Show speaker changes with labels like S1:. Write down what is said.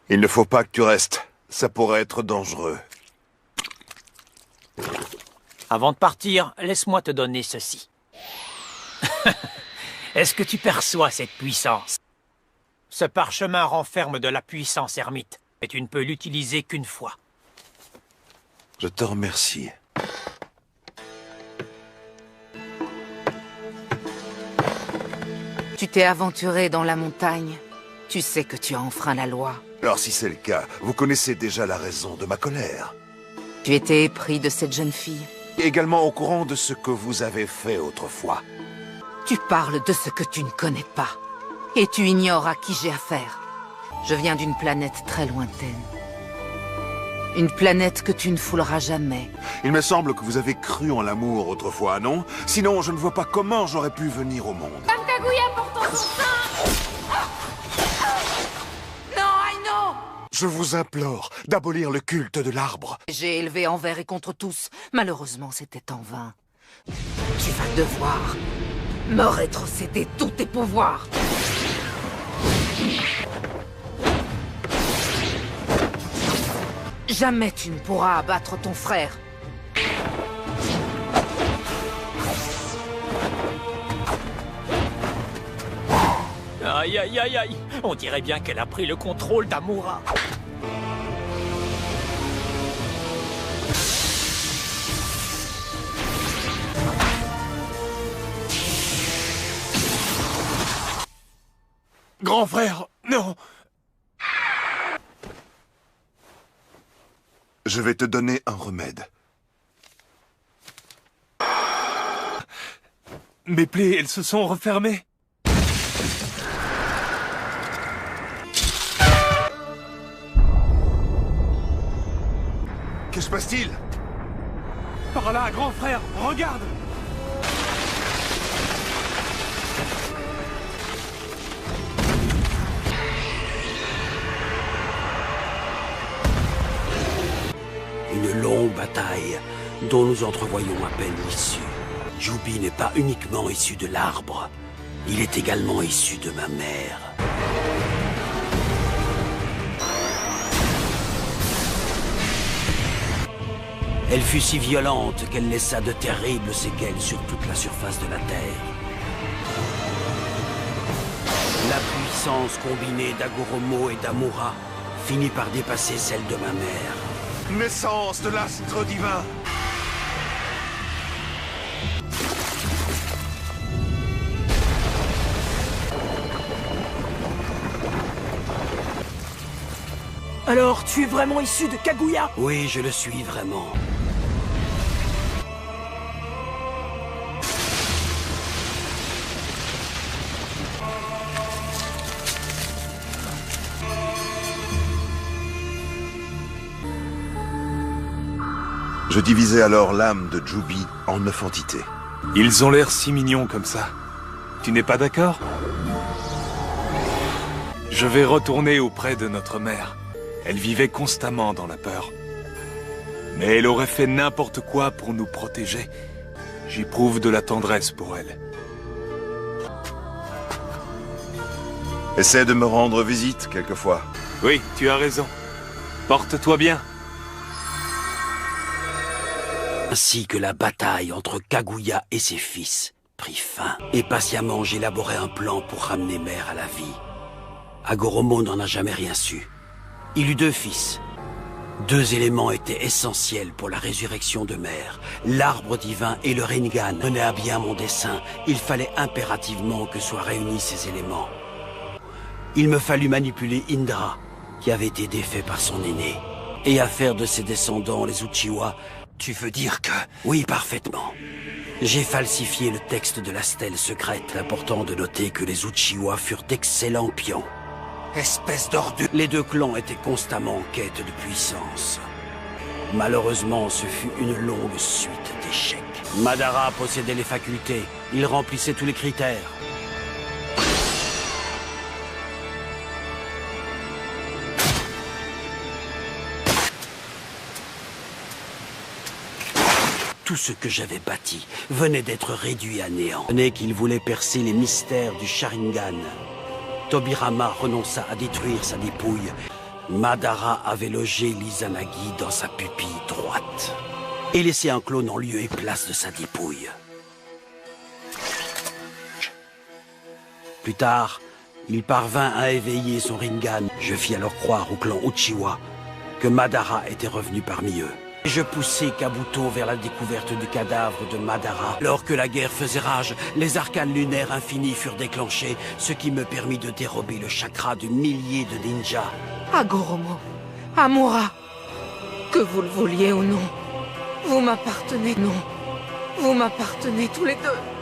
S1: Il ne faut pas que tu restes. Ça pourrait être dangereux.
S2: Avant de partir, laisse-moi te donner ceci. Est-ce que tu perçois cette puissance? Ce parchemin renferme de la puissance ermite, et tu ne peux l'utiliser qu'une fois.
S1: Je te remercie.
S3: Tu t'es aventuré dans la montagne. Tu sais que tu as enfreint la loi.
S1: Alors si c'est le cas, vous connaissez déjà la raison de ma colère.
S3: Tu étais épris de cette jeune fille.
S1: Également au courant de ce que vous avez fait autrefois.
S3: Tu parles de ce que tu ne connais pas. Et tu ignores à qui j'ai affaire. Je viens d'une planète très lointaine. Une planète que tu ne fouleras jamais.
S1: Il me semble que vous avez cru en l'amour autrefois, non? Sinon, je ne vois pas comment j'aurais pu venir au monde.
S3: Dame Kaguya, porte ton sein. Non, Aino!
S1: Je vous implore d'abolir le culte de l'arbre.
S3: J'ai élevé envers et contre tous. Malheureusement, c'était en vain. Tu vas devoir me rétrocéder tous tes pouvoirs. Jamais tu ne pourras abattre ton frère.
S2: Aïe aïe aïe aïe! On dirait bien qu'elle a pris le contrôle d'Amura.
S4: Grand frère, non!
S1: Je vais te donner un remède.
S4: Mes plaies, elles se sont refermées.
S1: Que se passe-t-il?
S4: Par là, grand frère, regarde!
S5: Une longue bataille dont nous entrevoyons à peine l'issue. Jubi n'est pas uniquement issu de l'arbre, il est également issu de ma mère. Elle fut si violente qu'elle laissa de terribles séquelles sur toute la surface de la Terre. La puissance combinée d'Agoromo et d'Amura finit par dépasser celle de ma mère.
S1: Naissance de l'astre divin.
S2: Alors, tu es vraiment issu de Kaguya?
S5: Oui, je le suis vraiment.
S1: Je divisai alors l'âme de Jubi en 9 entités.
S4: Ils ont l'air si mignons comme ça. Tu n'es pas d'accord? Je vais retourner auprès de notre mère. Elle vivait constamment dans la peur. Mais elle aurait fait n'importe quoi pour nous protéger. J'éprouve de la tendresse pour elle.
S1: Essaie de me rendre visite quelquefois.
S4: Oui, tu as raison. Porte-toi bien.
S5: Ainsi que la bataille entre Kaguya et ses fils prit fin. Et patiemment, j'élaborais un plan pour ramener Mère à la vie. Agoromo n'en a jamais rien su. Il eut 2 fils. 2 éléments étaient essentiels pour la résurrection de Mère. L'arbre divin et le Rinnegan menaient à bien mon dessein. Il fallait impérativement que soient réunis ces éléments. Il me fallut manipuler Indra, qui avait été défait par son aîné, et à faire de ses descendants les Uchiwa. Tu veux dire que... Oui, parfaitement. J'ai falsifié le texte de la stèle secrète, important de noter que les Uchiwa furent d'excellents pions. Espèce d'ordure. Les 2 clans étaient constamment en quête de puissance. Malheureusement, ce fut une longue suite d'échecs. Madara possédait les facultés. Il remplissait tous les critères. Tout ce que j'avais bâti venait d'être réduit à néant. Venait qu'il voulait percer les mystères du Sharingan. Tobirama renonça à détruire sa dépouille Madara avait logé l'Izanagi dans sa pupille droite et laissé un clone en lieu et place de sa dépouille. Plus tard, il parvint à éveiller son Rinnegan. Je fis alors croire au clan Uchiwa que Madara était revenu parmi eux. Je poussai Kabuto vers la découverte du cadavre de Madara. Alors que la guerre faisait rage, les arcanes lunaires infinis furent déclenchés, ce qui me permit de dérober le chakra de milliers de ninjas.
S3: Hagoromo, Amura, que vous le vouliez ou non, vous m'appartenez, non. Vous m'appartenez tous les deux.